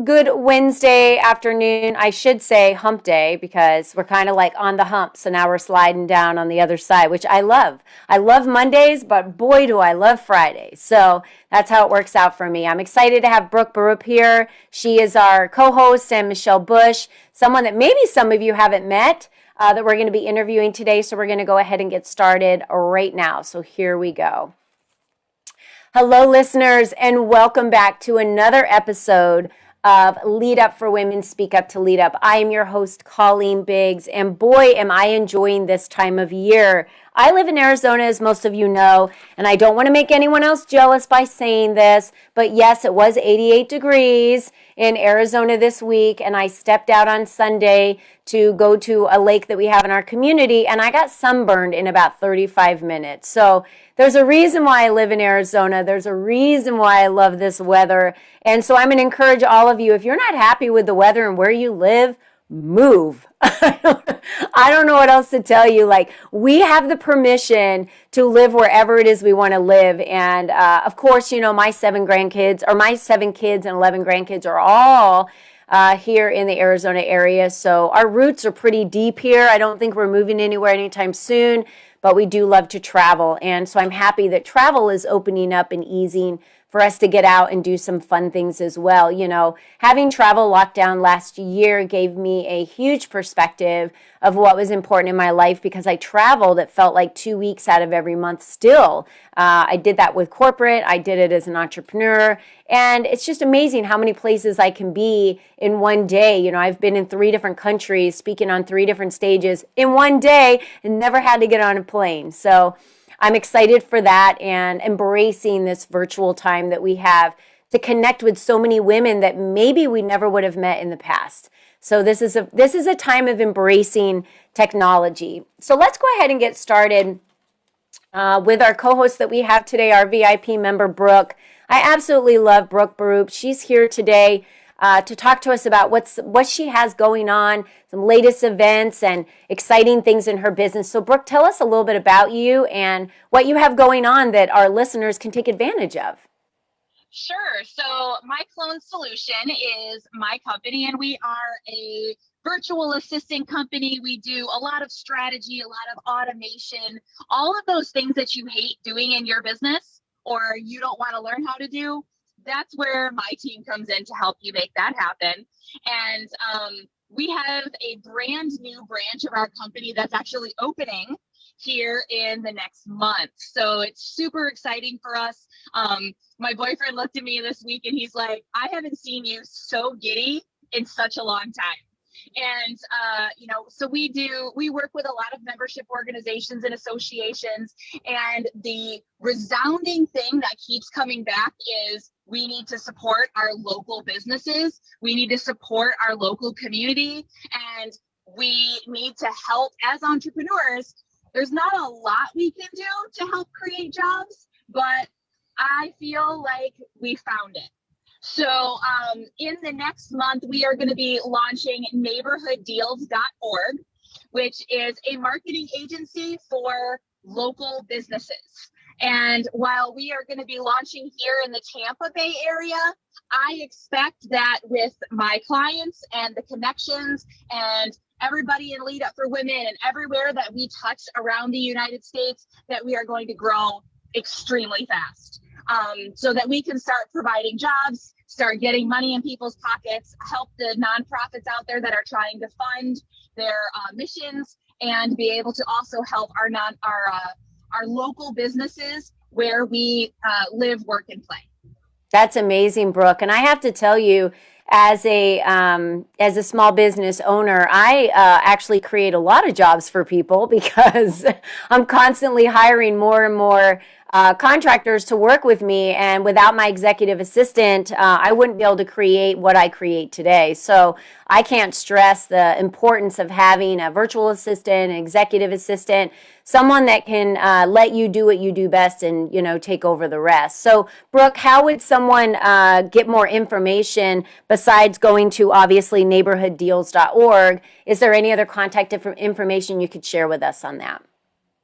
Good Wednesday afternoon. I should say hump day because we're kind of like on the hump. So now we're sliding down on the other side, which I love. I love Mondays, but boy, do I love Fridays. So that's how it works out for me. I'm excited to have Brook Borup here. She is our co-host, and Michelle Bush, someone that maybe some of you haven't met, that we're going to be interviewing today. So we're going to go ahead and get started right now. So here we go. Hello, listeners, and welcome back to another episode of Lead Up for Women, Speak Up to Lead Up. I am your host, Colleen Biggs, and boy, am I enjoying this time of year. I live in Arizona, as most of you know, and I don't want to make anyone else jealous by saying this, but yes, it was 88 degrees in Arizona this week, and I stepped out on Sunday to go to a lake that we have in our community, and I got sunburned in about 35 minutes. So there's a reason why I live in Arizona. There's a reason why I love this weather. And so I'm going to encourage all of you, if you're not happy with the weather and where you live, move. I don't know what else to tell you. Like, we have the permission to live wherever it is we want to live. And of course, you know, my 7 kids and 11 grandkids are all here in the Arizona area. So our roots are pretty deep here. I don't think we're moving anywhere anytime soon, but we do love to travel. And so I'm happy that travel is opening up and easing for us to get out and do some fun things as well. You know, having travel locked down last year gave me a huge perspective of what was important in my life because I traveled, it felt like 2 weeks out of every month still. I did that with corporate. I did it as an entrepreneur. And it's just amazing how many places I can be in one day. You know, I've been in 3 different countries, speaking on 3 different stages in one day and never had to get on a plane. So I'm excited for that and embracing this virtual time that we have to connect with so many women that maybe we never would have met in the past. So this is a time of embracing technology. So let's go ahead and get started with our co-host that we have today, our VIP member, Brook. I absolutely love Brook Borup. She's here today to talk to us about what she has going on, some latest events and exciting things in her business. So Brook, tell us a little bit about you and what you have going on that our listeners can take advantage of. Sure. So My Clone Solution is my company, and we are a virtual assistant company. We do a lot of strategy, a lot of automation, all of those things that you hate doing in your business or you don't want to learn how to do. That's where my team comes in to help you make that happen. And we have a brand new branch of our company that's actually opening here in the next month. So it's super exciting for us. My boyfriend looked at me this week and he's like, I haven't seen you so giddy in such a long time. And, so we work with a lot of membership organizations and associations. And the resounding thing that keeps coming back is we need to support our local businesses. We need to support our local community. And we need to help as entrepreneurs. There's not a lot we can do to help create jobs, but I feel like we found it. So in the next month, we are going to be launching neighborhooddeals.org, which is a marketing agency for local businesses. And while we are going to be launching here in the Tampa Bay area, I expect that with my clients and the connections and everybody in Lead Up for Women and everywhere that we touch around the United States, that we are going to grow extremely fast. So that we can start providing jobs, start getting money in people's pockets, help the nonprofits out there that are trying to fund their missions, and be able to also help our local businesses where we live, work, and play. That's amazing, Brook. And I have to tell you, as a small business owner, I actually create a lot of jobs for people because I'm constantly hiring more and more contractors to work with me. And without my executive assistant, I wouldn't be able to create what I create today. So I can't stress the importance of having a virtual assistant, an executive assistant, someone that can let you do what you do best and, take over the rest. So, Brook, how would someone get more information besides going to, obviously, neighborhooddeals.org? Is there any other contact information you could share with us on that?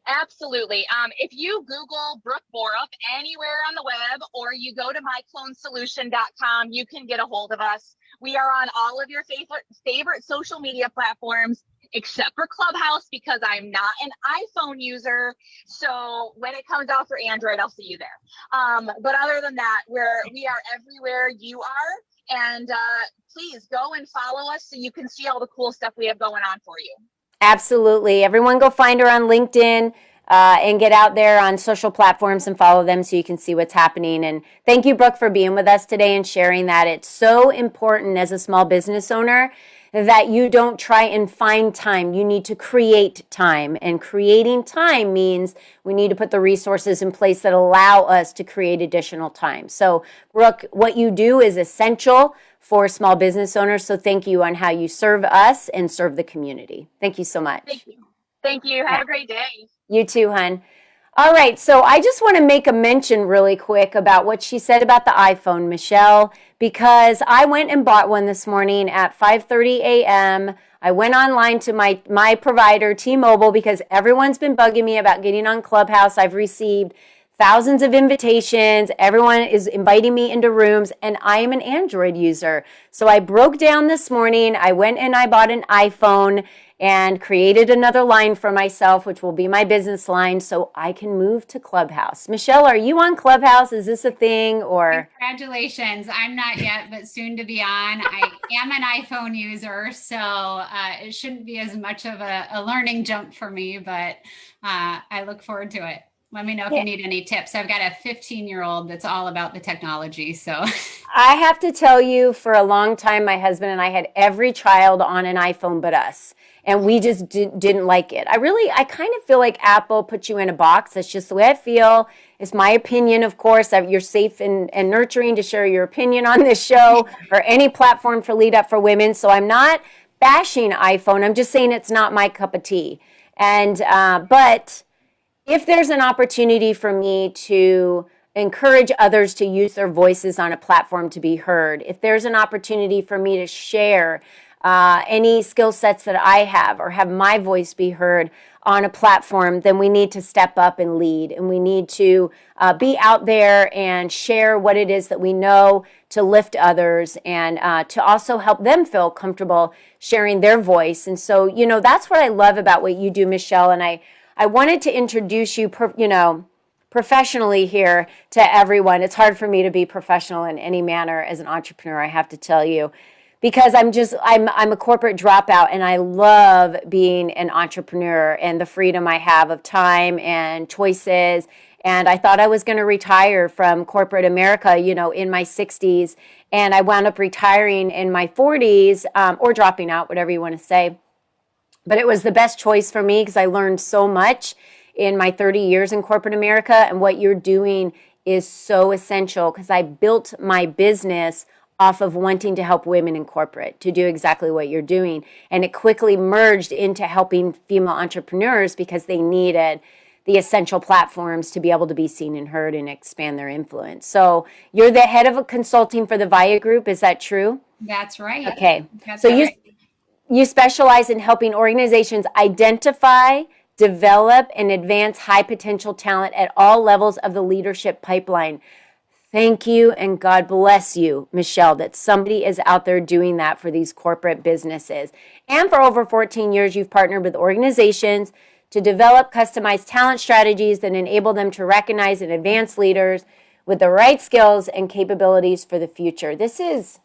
Absolutely. If you Google Brook Borup anywhere on the web, or you go to myclonesolution.com, you can get a hold of us. We are on all of your favorite social media platforms, except for Clubhouse, because I'm not an iPhone user. So when it comes out for Android, I'll see you there. But other than that, we are everywhere you are. And please go and follow us so you can see all the cool stuff we have going on for you. Absolutely. Everyone go find her on LinkedIn and get out there on social platforms and follow them so you can see what's happening. And thank you, Brooke, for being with us today and sharing that. It's so important as a small business owner that you don't try and find time. You need to create time. And creating time means we need to put the resources in place that allow us to create additional time. So, Brooke, what you do is essential for small business owners. So thank you on how you serve us and serve the community. Thank you so much. Thank you. Thank you. Have a great day. You too, hun. All right, so I just want to make a mention really quick about what she said about the iPhone, Michelle, because I went and bought one this morning at 5:30 a.m. I went online to my provider, T-Mobile, because everyone's been bugging me about getting on Clubhouse. I've received thousands of invitations. Everyone is inviting me into rooms, and I am an Android user. So I broke down this morning. I went and I bought an iPhone and created another line for myself, which will be my business line, so I can move to Clubhouse. Michelle, are you on Clubhouse? Is this a thing or? Congratulations. I'm not yet, but soon to be on. I am an iPhone user, so it shouldn't be as much of a learning jump for me, but I look forward to it. Let me know if you need any tips. I've got a 15-year-old that's all about the technology. So I have to tell you, for a long time, my husband and I had every child on an iPhone but us. And we just didn't like it. I kind of feel like Apple puts you in a box. That's just the way I feel. It's my opinion, of course. You're safe and nurturing to share your opinion on this show or any platform for Lead Up for Women. So I'm not bashing iPhone. I'm just saying it's not my cup of tea. And but if there's an opportunity for me to encourage others to use their voices on a platform to be heard, if there's an opportunity for me to share any skill sets that I have or have my voice be heard on a platform, then we need to step up and lead. And we need to be out there and share what it is that we know to lift others and to also help them feel comfortable sharing their voice. And so, that's what I love about what you do, Michelle. And I wanted to introduce you, professionally here to everyone. It's hard for me to be professional in any manner as an entrepreneur, I have to tell you, because I'm a corporate dropout, and I love being an entrepreneur and the freedom I have of time and choices. And I thought I was going to retire from corporate America, in my 60s, and I wound up retiring in my 40s, or dropping out, whatever you want to say. But it was the best choice for me because I learned so much in my 30 years in corporate America. And what you're doing is so essential because I built my business off of wanting to help women in corporate to do exactly what you're doing. And it quickly merged into helping female entrepreneurs because they needed the essential platforms to be able to be seen and heard and expand their influence. So you're the head of consulting for the VIA Group. Is that true? that's right. Okay. That's So right. you specialize in helping organizations identify, develop, and advance high potential talent at all levels of the leadership pipeline. Thank you, and God bless you, Michelle, that somebody is out there doing that for these corporate businesses. And for over 14 years, you've partnered with organizations to develop customized talent strategies that enable them to recognize and advance leaders with the right skills and capabilities for the future. This is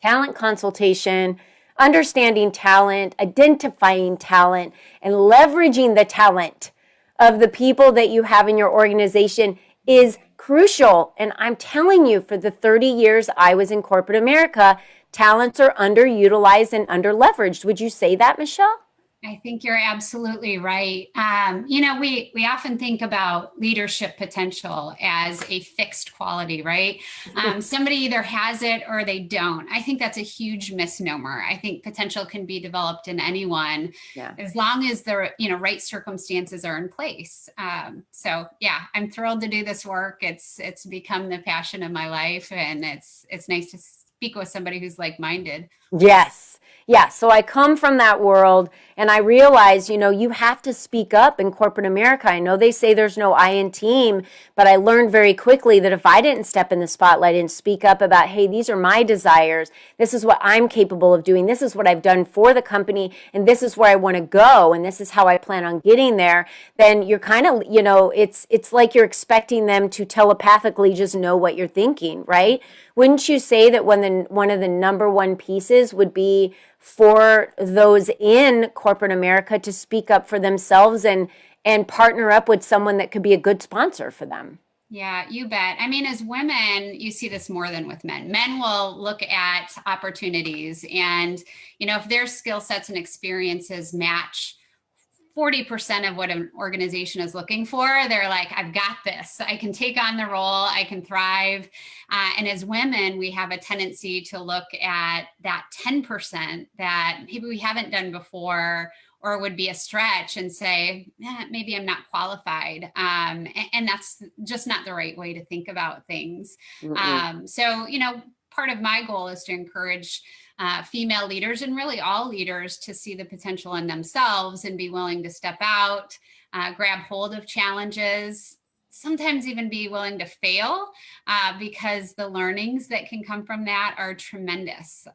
talent consultation, understanding talent, identifying talent, and leveraging the talent of the people that you have in your organization is crucial. And I'm telling you, for the 30 years I was in corporate America, talents are underutilized and underleveraged. Would you say that, Michelle? I think you're absolutely right. We often think about leadership potential as a fixed quality, right? Somebody either has it or they don't. I think that's a huge misnomer. I think potential can be developed in anyone, as long as the right circumstances are in place. So yeah, I'm thrilled to do this work. It's become the passion of my life, and it's nice to speak with somebody who's like-minded. Yes. Yeah. So I come from that world, And I realized, you have to speak up in corporate America. I know they say there's no I in team, but I learned very quickly that if I didn't step in the spotlight and speak up about, hey, these are my desires, this is what I'm capable of doing, this is what I've done for the company, and this is where I want to go, and this is how I plan on getting there, then you're kind of, it's like you're expecting them to telepathically just know what you're thinking, right? Wouldn't you say that one of the number one pieces would be for those in corporate America to speak up for themselves and partner up with someone that could be a good sponsor for them? Yeah, you bet. I mean, as women, you see this more than with men. Men will look at opportunities and, if their skill sets and experiences match 40% of what an organization is looking for, they're like, I've got this. I can take on the role. I can thrive. And as women, we have a tendency to look at that 10% that maybe we haven't done before or would be a stretch and say, maybe I'm not qualified. And that's just not the right way to think about things. So, part of my goal is to encourage female leaders and really all leaders to see the potential in themselves and be willing to step out, grab hold of challenges, sometimes even be willing to fail because the learnings that can come from that are tremendous.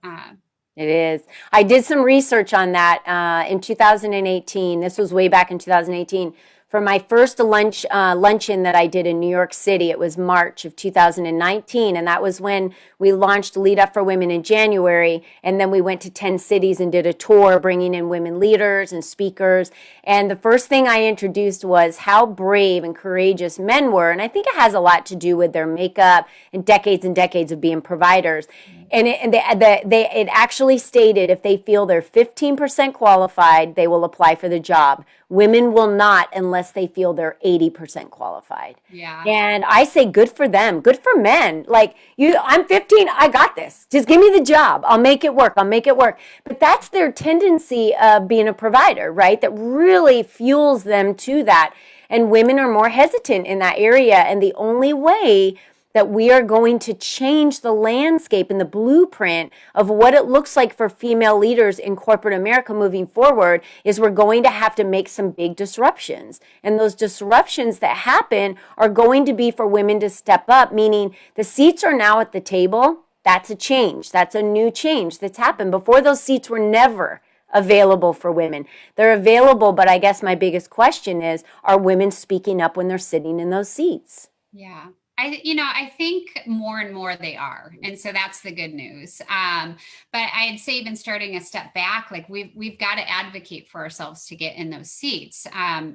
It is. I did some research on that in 2018. This was way back in 2018. For my first luncheon that I did in New York City, it was March of 2019, and that was when we launched Lead Up for Women in January, and then we went to 10 cities and did a tour, bringing in women leaders and speakers. And the first thing I introduced was how brave and courageous men were, and I think it has a lot to do with their makeup and decades of being providers. And it actually stated if they feel they're 15% qualified, they will apply for the job. Women will not unless they feel they're 80% qualified. Yeah. And I say good for them, good for men. Like, I'm 15, I got this. Just give me the job. I'll make it work. But that's their tendency of being a provider, right? That really fuels them to that. And women are more hesitant in that area. And the only way that we are going to change the landscape and the blueprint of what it looks like for female leaders in corporate America moving forward is we're going to have to make some big disruptions. And those disruptions that happen are going to be for women to step up, meaning the seats are now at the table. That's a change. That's a new change that's happened. Before, those seats were never available for women. They're available, but I guess my biggest question is, are women speaking up when they're sitting in those seats? Yeah. I think more and more they are. And so that's the good news. But I'd say even starting a step back, like we've got to advocate for ourselves to get in those seats.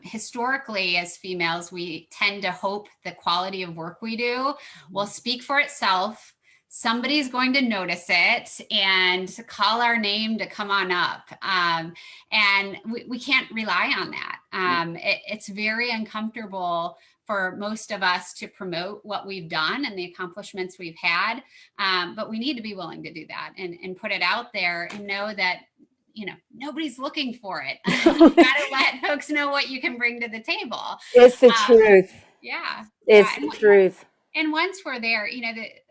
Historically, as females, we tend to hope the quality of work we do will speak for itself. Somebody's going to notice it and call our name to come on up. And we can't rely on that. It's very uncomfortable for most of us to promote what we've done and the accomplishments we've had. But we need to be willing to do that and put it out there and know that, nobody's looking for it. You gotta let folks know what you can bring to the table. It's the truth. Yeah. It's the truth. And once we're there,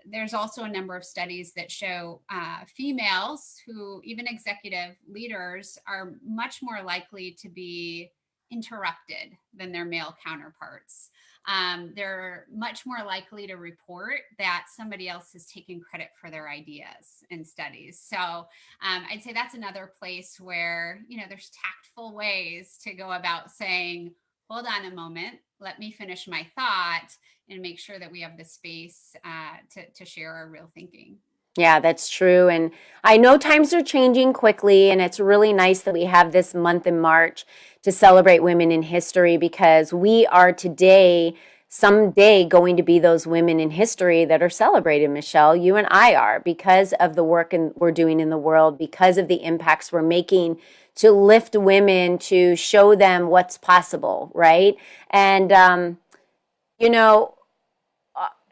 there's also a number of studies that show females who, even executive leaders, are much more likely to be interrupted than their male counterparts. They're much more likely to report that somebody else is taking credit for their ideas in studies. So I'd say that's another place where, there's tactful ways to go about saying, hold on a moment, let me finish my thought and make sure that we have the space to share our real thinking. Yeah, that's true. And I know times are changing quickly, and it's really nice that we have this month in March to celebrate women in history, because we are someday going to be those women in history that are celebrated, Michelle. You and I are, because of the work we're doing in the world, because of the impacts we're making to lift women, to show them what's possible, right? And,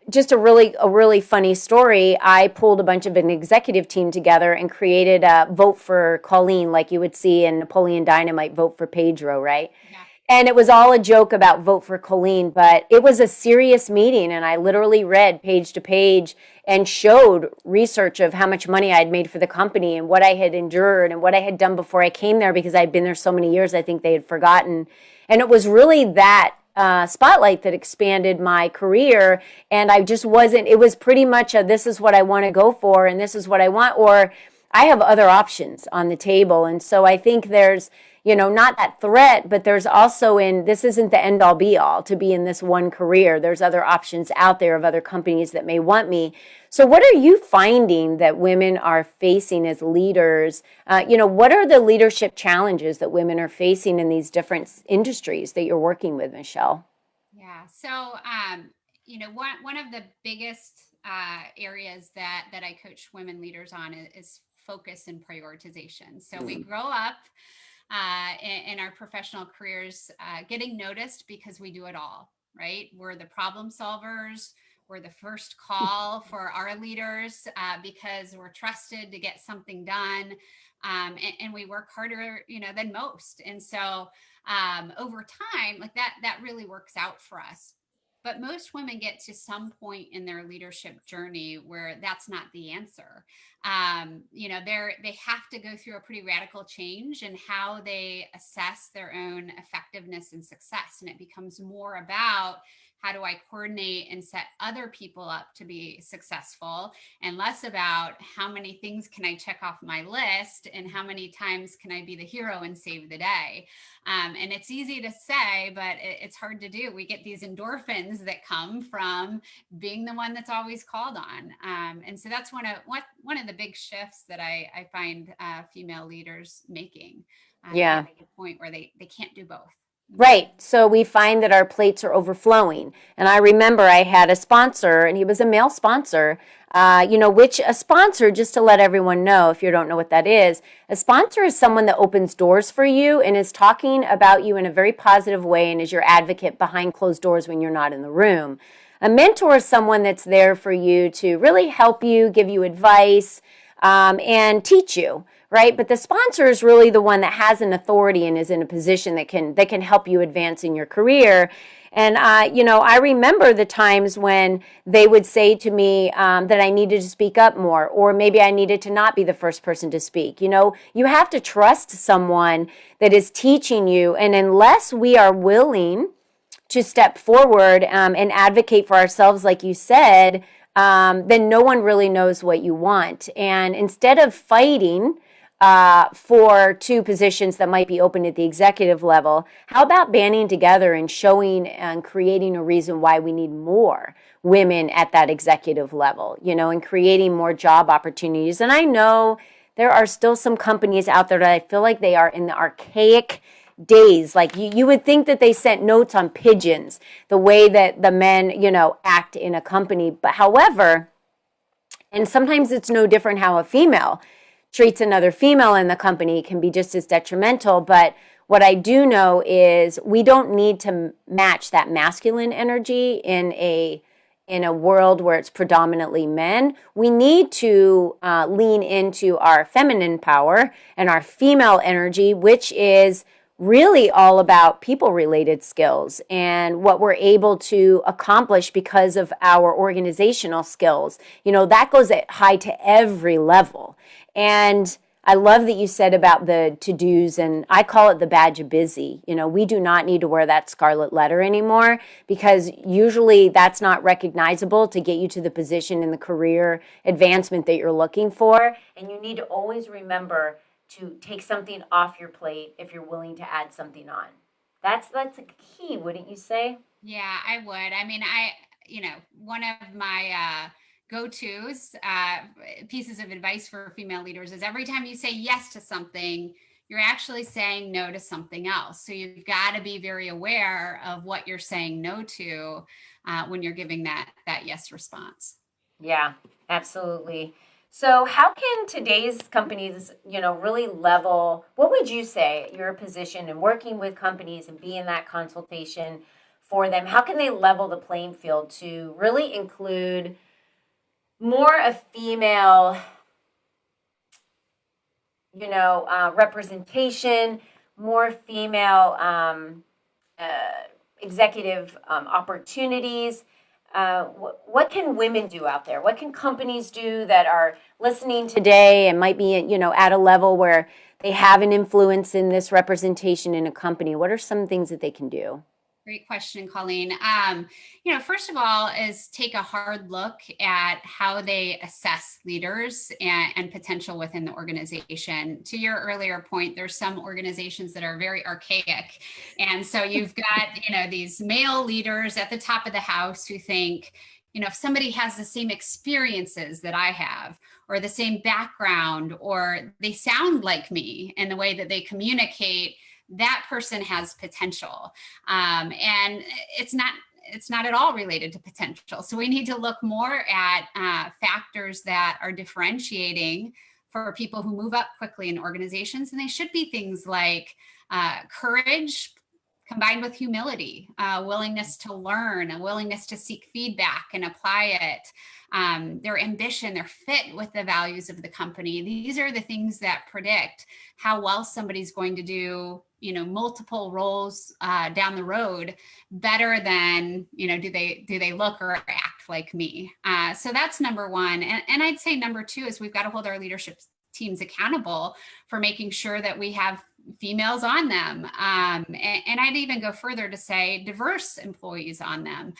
just a really funny story. I pulled a bunch of an executive team together and created a vote for Colleen, like you would see in Napoleon Dynamite, vote for Pedro, right? Yeah. And it was all a joke about vote for Colleen, but it was a serious meeting. And I literally read page to page and showed research of how much money I'd made for the company and what I had endured and what I had done before I came there, because I'd been there so many years, I think they had forgotten. And it was really that spotlight that expanded my career. And I just wasn't, it was pretty much a, this is what I want to go for and this is what I want, or I have other options on the table. And so I think there's, not that threat, but there's also this isn't the end all be all to be in this one career. There's other options out there of other companies that may want me. So what are you finding that women are facing as leaders? What are the leadership challenges that women are facing in these different industries that you're working with, Michelle? Yeah. So, one of the biggest areas that I coach women leaders on is focus and prioritization. So we grow up in our professional careers getting noticed because we do it all, right? We're the problem solvers. We're the first call for our leaders because we're trusted to get something done. And we work harder, than most. And so over time, like that really works out for us. But most women get to some point in their leadership journey where that's not the answer. They have to go through a pretty radical change in how they assess their own effectiveness and success. And it becomes more about how do I coordinate and set other people up to be successful, and less about how many things can I check off my list and how many times can I be the hero and save the day. And it's easy to say, but it's hard to do. We get these endorphins that come from being the one that's always called on. And so that's one of the big shifts that I find female leaders making. Yeah. Getting to a point where they can't do both. Right. So we find that our plates are overflowing. And I remember I had a sponsor, and he was a male sponsor, which a sponsor, just to let everyone know, if you don't know what that is, a sponsor is someone that opens doors for you and is talking about you in a very positive way and is your advocate behind closed doors when you're not in the room. A mentor is someone that's there for you to really help you, give you advice, and teach you. Right, but the sponsor is really the one that has an authority and is in a position that can help you advance in your career. And I remember the times when they would say to me that I needed to speak up more, or maybe I needed to not be the first person to speak. You have to trust someone that is teaching you, and unless we are willing to step forward and advocate for ourselves, like you said, then no one really knows what you want. And instead of fighting for two positions that might be open at the executive level, how about banding together and showing and creating a reason why we need more women at that executive level, and creating more job opportunities. And I know there are still some companies out there that I feel like they are in the archaic days. Like you would think that they sent notes on pigeons, the way that the men, act in a company. But however, and sometimes it's no different how a female treats another female in the company can be just as detrimental. But what I do know is we don't need to match that masculine energy in a world where it's predominantly men. We need to lean into our feminine power and our female energy, which is really all about people-related skills and what we're able to accomplish because of our organizational skills. That goes high to every level. And I love that you said about the to-dos, and I call it the badge of busy. We do not need to wear that scarlet letter anymore, because usually that's not recognizable to get you to the position in the career advancement that you're looking for. And you need to always remember to take something off your plate if you're willing to add something on. That's a key, wouldn't you say? Yeah, I would. I mean, one of my go-tos pieces of advice for female leaders is every time you say yes to something, you're actually saying no to something else. So you've got to be very aware of what you're saying no to when you're giving that yes response. Yeah, absolutely. So how can today's companies, really level, what would you say your position in working with companies and being that consultation for them? How can they level the playing field to really include more of female, representation, more female executive opportunities. What can women do out there? What can companies do that are listening today and might be, at a level where they have an influence in this representation in a company? What are some things that they can do? Great question, Colleen. First of all, is take a hard look at how they assess leaders and potential within the organization. To your earlier point, there's some organizations that are very archaic. And so you've got, these male leaders at the top of the house who think, if somebody has the same experiences that I have, or the same background, or they sound like me in the way that they communicate, that person has potential. And it's not at all related to potential. So we need to look more at factors that are differentiating for people who move up quickly in organizations. And they should be things like courage combined with humility, willingness to learn, a willingness to seek feedback and apply it, their ambition, their fit with the values of the company. These are the things that predict how well somebody's going to do, multiple roles down the road better than, do they look or act like me? So that's number one. And I'd say number two is we've got to hold our leadership teams accountable for making sure that we have females on them. And I'd even go further to say diverse employees on them.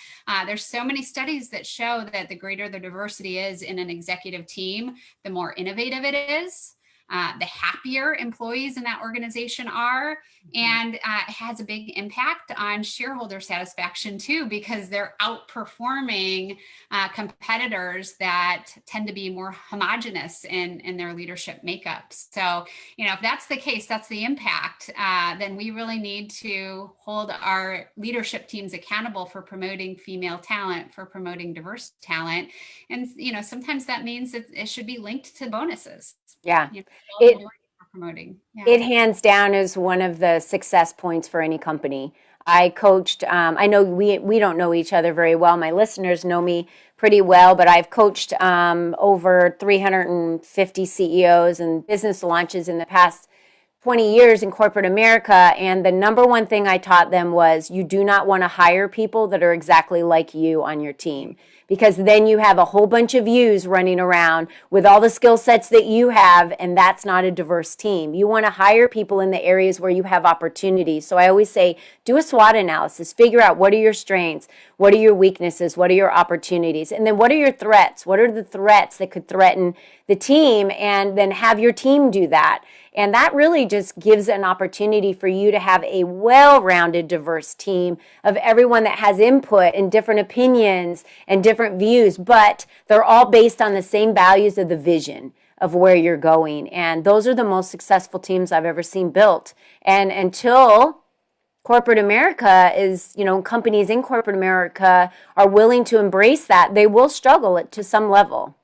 There's so many studies that show that the greater the diversity is in an executive team, the more innovative it is. The happier employees in that organization are, and it has a big impact on shareholder satisfaction too, because they're outperforming competitors that tend to be more homogenous in their leadership makeup. So, if that's the case, that's the impact, then we really need to hold our leadership teams accountable for promoting female talent, for promoting diverse talent. And, sometimes that means that it should be linked to bonuses. Yeah. Promoting. Yeah. It hands down is one of the success points for any company. I coached, I know we don't know each other very well. My listeners know me pretty well, but I've coached over 350 CEOs and business launches in the past 20 years in corporate America. And the number one thing I taught them was you do not want to hire people that are exactly like you on your team, because then you have a whole bunch of yous running around with all the skill sets that you have, and that's not a diverse team. You want to hire people in the areas where you have opportunities. So I always say, do a SWOT analysis, figure out what are your strengths, what are your weaknesses, what are your opportunities, and then what are your threats? What are the threats that could threaten the team? And then have your team do that. And that really just gives an opportunity for you to have a well-rounded, diverse team of everyone that has input and different opinions and different views, but they're all based on the same values of the vision of where you're going. And those are the most successful teams I've ever seen built. And until corporate America is, companies in corporate America are willing to embrace that, they will struggle to some level.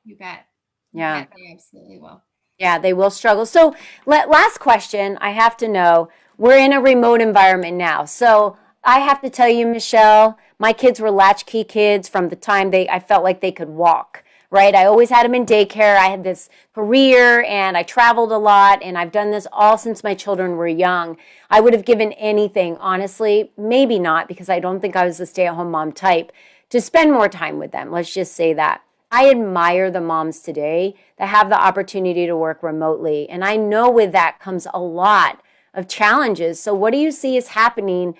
You bet. Yeah. They absolutely will. Yeah, they will struggle. So last question, I have to know, we're in a remote environment now. So I have to tell you, Michelle, my kids were latchkey kids from the time I felt like they could walk, right? I always had them in daycare. I had this career and I traveled a lot, and I've done this all since my children were young. I would have given anything, honestly, maybe not, because I don't think I was a stay-at-home mom type, to spend more time with them. Let's just say that. I admire the moms today that have the opportunity to work remotely. And I know with that comes a lot of challenges. So what do you see is happening?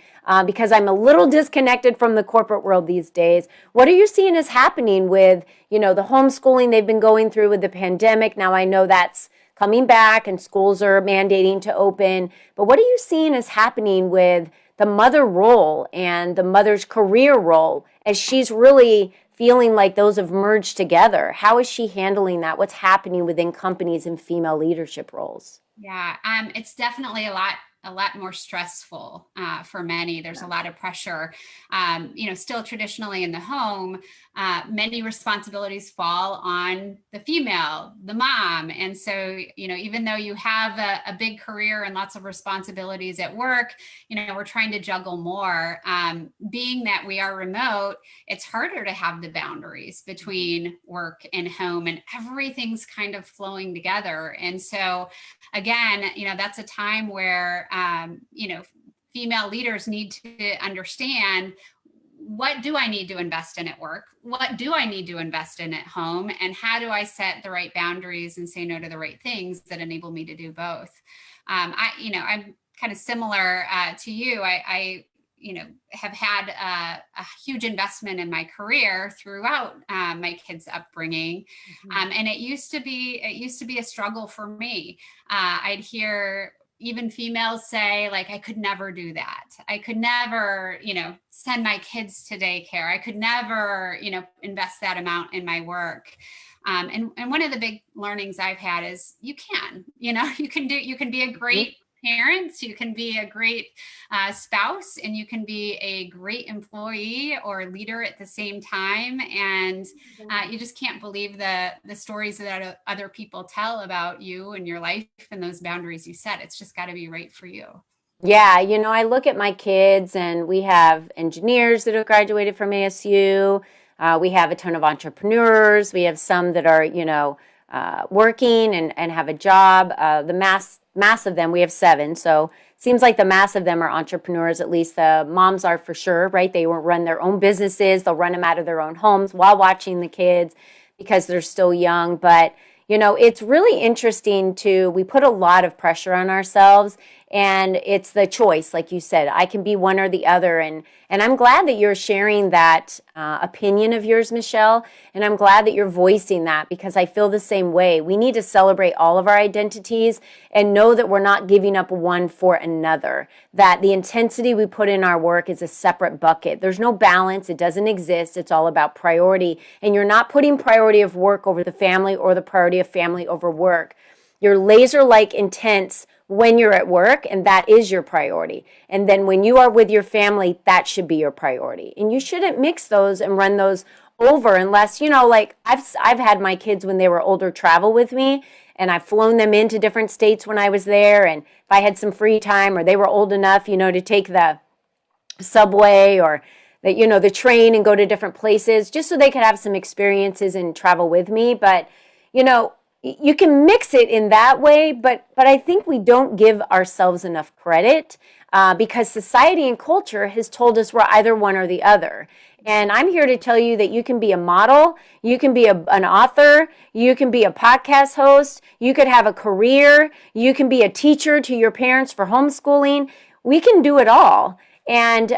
Because I'm a little disconnected from the corporate world these days. What are you seeing is happening with, the homeschooling they've been going through with the pandemic? Now I know that's coming back and schools are mandating to open. But what are you seeing is happening with the mother role and the mother's career role as she's really feeling like those have merged together? How is she handling that? What's happening within companies in female leadership roles? Yeah, it's definitely a lot more stressful for many. There's a lot of pressure. Still traditionally in the home, many responsibilities fall on the female, the mom. And so, even though you have a big career and lots of responsibilities at work, we're trying to juggle more. Being that we are remote, it's harder to have the boundaries between work and home, and everything's kind of flowing together. And so, again, that's a time where, female leaders need to understand, what do I need to invest in at work? What do I need to invest in at home? And how do I set the right boundaries and say no to the right things that enable me to do both? I'm kind of similar to you. I have had a huge investment in my career throughout my kids' upbringing, and it used to be a struggle for me. I'd hear even females say, like, I could never do that. I could never, send my kids to daycare. I could never, invest that amount in my work. And one of the big learnings I've had is you can be a great parent, you can be a great spouse, and you can be a great employee or leader at the same time. And you just can't believe the stories that other people tell about you and your life and those boundaries you set. It's just got to be right for you. Yeah, I look at my kids, and we have engineers that have graduated from ASU. We have a ton of entrepreneurs. We have some that are, working and have a job. The mass of them, we have 7. So it seems like the mass of them are entrepreneurs. At least the moms are, for sure, right? They will run their own businesses. They'll run them out of their own homes while watching the kids because they're still young. But it's really interesting we put a lot of pressure on ourselves, and it's the choice. Like you said, I can be one or the other. And I'm glad that you're sharing that opinion of yours, Michelle. And I'm glad that you're voicing that, because I feel the same way. We need to celebrate all of our identities and know that we're not giving up one for another, that the intensity we put in our work is a separate bucket. There's no balance. It doesn't exist. It's all about priority. And you're not putting priority of work over the family or the priority of family over work. You're laser-like intense when you're at work, and that is your priority. And then when you are with your family, that should be your priority. And you shouldn't mix those and run those over unless, like I've had my kids when they were older travel with me, and I've flown them into different states when I was there. And if I had some free time, or they were old enough, to take the subway or the train and go to different places, just so they could have some experiences and travel with me. But, you can mix it in that way, but I think we don't give ourselves enough credit because society and culture has told us we're either one or the other. And I'm here to tell you that you can be a model, you can be an author, you can be a podcast host, you could have a career, you can be a teacher to your parents for homeschooling. We can do it all. And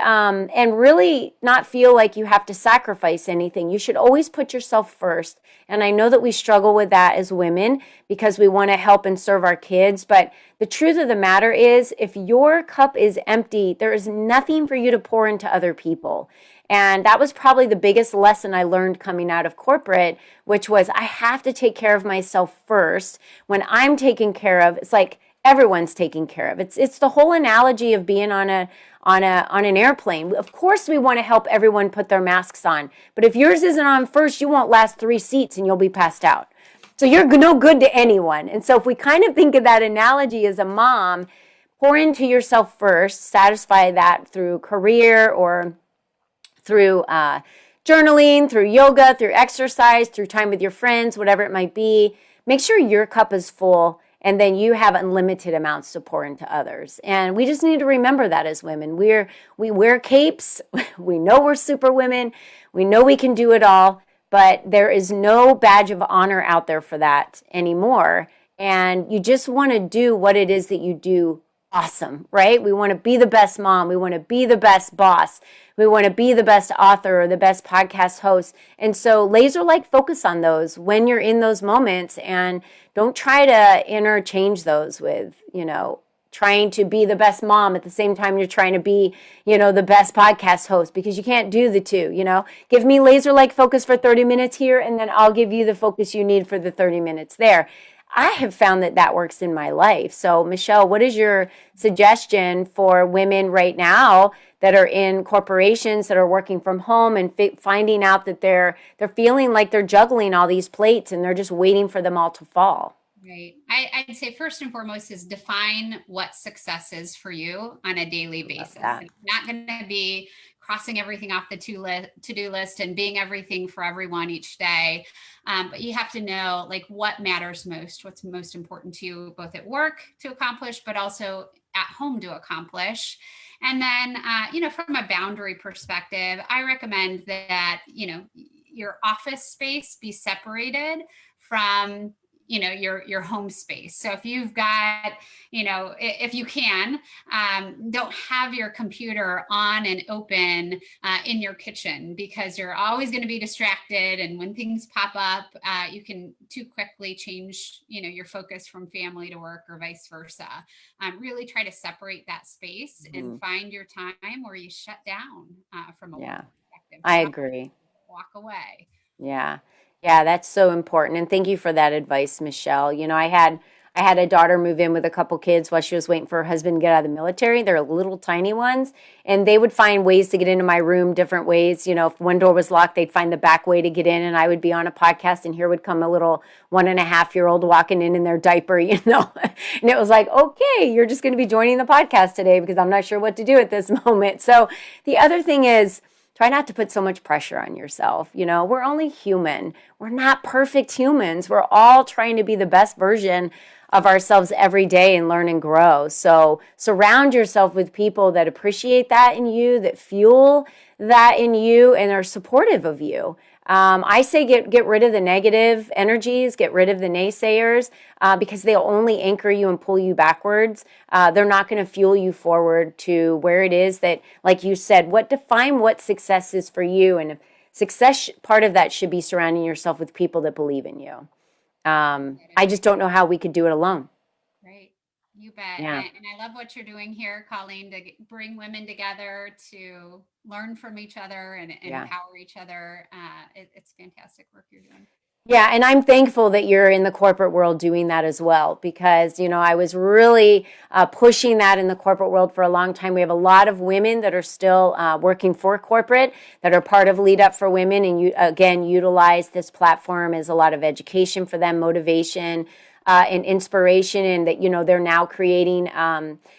really not feel like you have to sacrifice anything. You should always put yourself first. And I know that we struggle with that as women because we want to help and serve our kids. But the truth of the matter is, if your cup is empty, there is nothing for you to pour into other people. And that was probably the biggest lesson I learned coming out of corporate, which was I have to take care of myself first. When I'm taken care of, it's like everyone's taken care of. It's the whole analogy of being on an airplane. Of course, we want to help everyone put their masks on, but if yours isn't on first, you won't last 3 seats and you'll be passed out. So you're no good to anyone. And so if we kind of think of that analogy as a mom, pour into yourself first, satisfy that through career or through journaling, through yoga, through exercise, through time with your friends, whatever it might be. Make sure your cup is full, and then you have unlimited amounts to pour into others. And we just need to remember that as women. We wear capes. We know we're super women. We know we can do it all. But there is no badge of honor out there for that anymore. And you just want to do what it is that you do awesome, right? We want to be the best mom. We want to be the best boss. We want to be the best author or the best podcast host. And so laser-like focus on those when you're in those moments, and don't try to interchange those with, trying to be the best mom at the same time you're trying to be, the best podcast host, because you can't do the two, Give me laser-like focus for 30 minutes here, and then I'll give you the focus you need for the 30 minutes there. I have found that works in my life. So, Michelle, what is your suggestion for women right now that are in corporations, that are working from home and finding out that they're feeling like they're juggling all these plates and they're just waiting for them all to fall? Right. I'd say first and foremost is define what success is for you on a daily basis. It's not going to be crossing everything off the to-do list and being everything for everyone each day. But you have to know what matters most, what's most important to you, both at work to accomplish, but also at home to accomplish. And then, from a boundary perspective, I recommend that, your office space be separated from, your home space. So if you've got, if you can, don't have your computer on and open in your kitchen, because you're always going to be distracted. And when things pop up, you can too quickly change, your focus from family to work or vice versa. Really try to separate that space and find your time where you shut down from a work perspective. I agree. Walk away. Yeah. Yeah, that's so important. And thank you for that advice, Michelle. I had a daughter move in with a couple kids while she was waiting for her husband to get out of the military. They're little tiny ones, and they would find ways to get into my room different ways. If one door was locked, they'd find the back way to get in, and I would be on a podcast, and here would come a little 1.5-year-old walking in their diaper, and it was like, okay, you're just going to be joining the podcast today because I'm not sure what to do at this moment. So the other thing is, try not to put so much pressure on yourself. We're only human. We're not perfect humans. We're all trying to be the best version of ourselves every day and learn and grow. So surround yourself with people that appreciate that in you, that fuel that in you, and are supportive of you. I say get rid of the negative energies, get rid of the naysayers, because they'll only anchor you and pull you backwards. They're not going to fuel you forward to where it is that, like you said, define what success is for you. And success, part of that should be surrounding yourself with people that believe in you. I just don't know how we could do it alone. Right. You bet. Yeah. And I love what you're doing here, Colleen, to bring women together to learn from each other and empower each other. It's fantastic work you're doing. Yeah, and I'm thankful that you're in the corporate world doing that as well, because, I was really pushing that in the corporate world for a long time. We have a lot of women that are still working for corporate that are part of Lead Up for Women, and you, again, utilize this platform as a lot of education for them, motivation, and inspiration, and that, they're now creating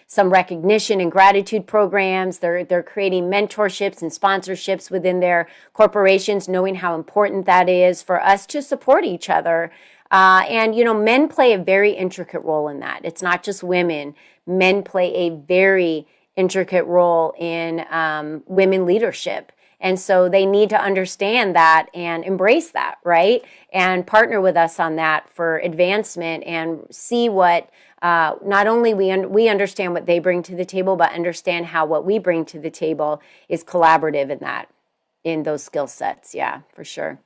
some recognition and gratitude programs. They're creating mentorships and sponsorships within their corporations, knowing how important that is for us to support each other. And men play a very intricate role in that. It's not just women. Men play a very intricate role in women leadership. And so they need to understand that and embrace that, right? And partner with us on that for advancement, and see what not only we understand what they bring to the table, but understand how what we bring to the table is collaborative in those skill sets. Yeah, for sure.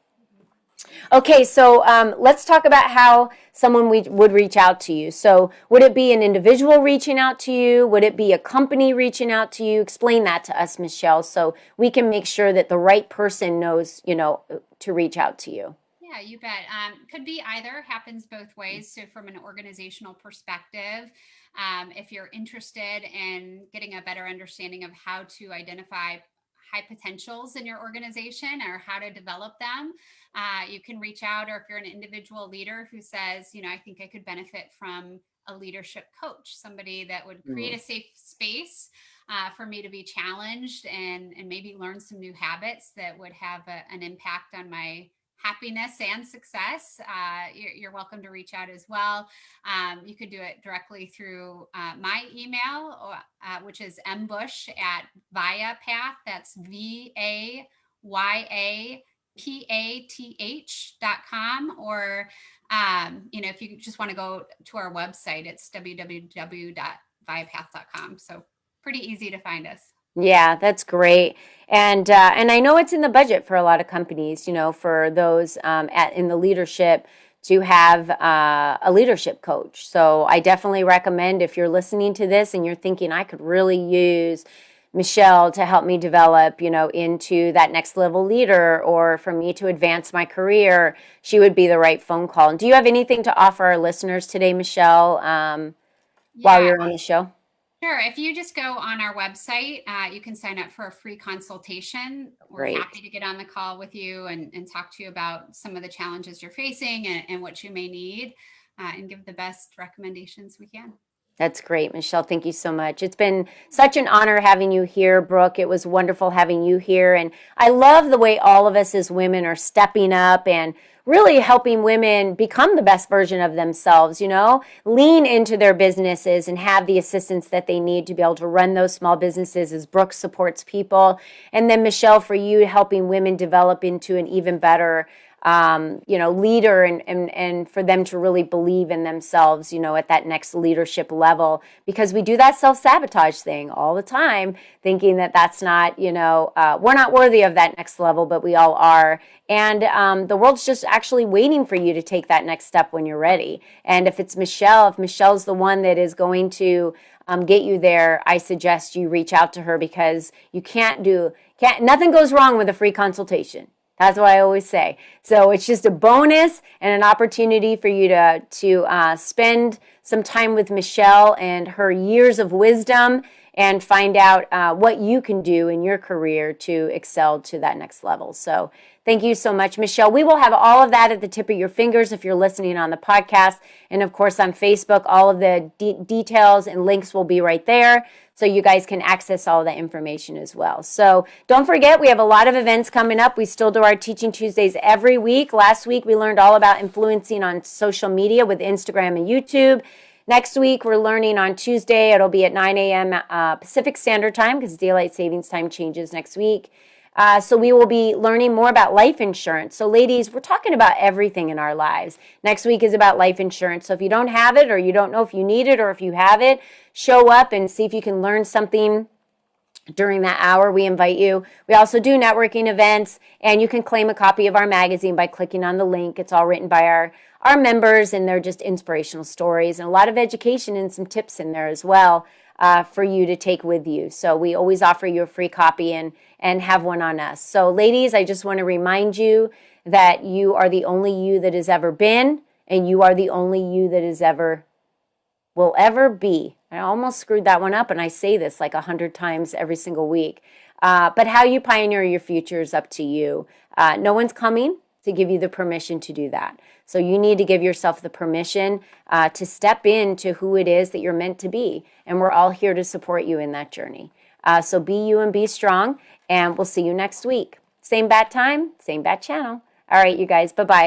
Okay, so let's talk about how someone would reach out to you. So would it be an individual reaching out to you? Would it be a company reaching out to you? Explain that to us, Michelle, so we can make sure that the right person knows, to reach out to you. Yeah, you bet. Could be either, happens both ways. So from an organizational perspective, if you're interested in getting a better understanding of how to identify high potentials in your organization or how to develop them, you can reach out. Or if you're an individual leader who says, I think I could benefit from a leadership coach, somebody that would create a safe space for me to be challenged and maybe learn some new habits that would have an impact on my happiness and success, you're welcome to reach out as well. You could do it directly through my email, which is mbush@viapath. That's VAYAPATH.com. Or, if you just want to go to our website, it's www.viapath.com. So pretty easy to find us. Yeah, that's great. And I know it's in the budget for a lot of companies, for those in the leadership to have a leadership coach. So I definitely recommend, if you're listening to this and you're thinking, I could really use Michelle to help me develop, into that next level leader, or for me to advance my career, she would be the right phone call. And do you have anything to offer our listeners today, Michelle, while you're on the show? Sure. If you just go on our website, you can sign up for a free consultation. We're happy to get on the call with you and talk to you about some of the challenges you're facing and what you may need, and give the best recommendations we can. That's great, Michelle. Thank you so much. It's been such an honor having you here, Brooke. It was wonderful having you here. And I love the way all of us as women are stepping up and really helping women become the best version of themselves, lean into their businesses and have the assistance that they need to be able to run those small businesses as Brooke supports people. And then Michelle, for you, helping women develop into an even better leader and for them to really believe in themselves, at that next leadership level, because we do that self-sabotage thing all the time, thinking that that's not, we're not worthy of that next level, but we all are. And the world's just actually waiting for you to take that next step when you're ready. And if Michelle's the one that is going to get you there, I suggest you reach out to her, because you nothing goes wrong with a free consultation. That's what I always say. So it's just a bonus and an opportunity for you to spend some time with Michelle and her years of wisdom and find out what you can do in your career to excel to that next level. So thank you so much, Michelle. We will have all of that at the tip of your fingers if you're listening on the podcast. And of course, on Facebook, all of the details and links will be right there, so you guys can access all of that information as well. So don't forget, we have a lot of events coming up. We still do our Teaching Tuesdays every week. Last week, we learned all about influencing on social media with Instagram and YouTube. Next week, we're learning on Tuesday. It'll be at 9 a.m. Pacific Standard Time, because daylight savings time changes next week. So we will be learning more about life insurance. So ladies, we're talking about everything in our lives. Next week is about life insurance. So if you don't have it, or you don't know if you need it, or if you have it, show up and see if you can learn something during that hour. We invite you. We also do networking events, and you can claim a copy of our magazine by clicking on the link. It's all written by our members, and they're just inspirational stories and a lot of education and some tips in there as well for you to take with you. So we always offer you a free copy and have one on us. So ladies, I just want to remind you that you are the only you that has ever been, and you are the only you that will ever be. I almost screwed that one up, and I say this like 100 times every single week. But how you pioneer your future is up to you. No one's coming to give you the permission to do that. So you need to give yourself the permission to step into who it is that you're meant to be. And we're all here to support you in that journey. So be you and be strong, and we'll see you next week. Same bat time, same bat channel. All right, you guys, bye-bye.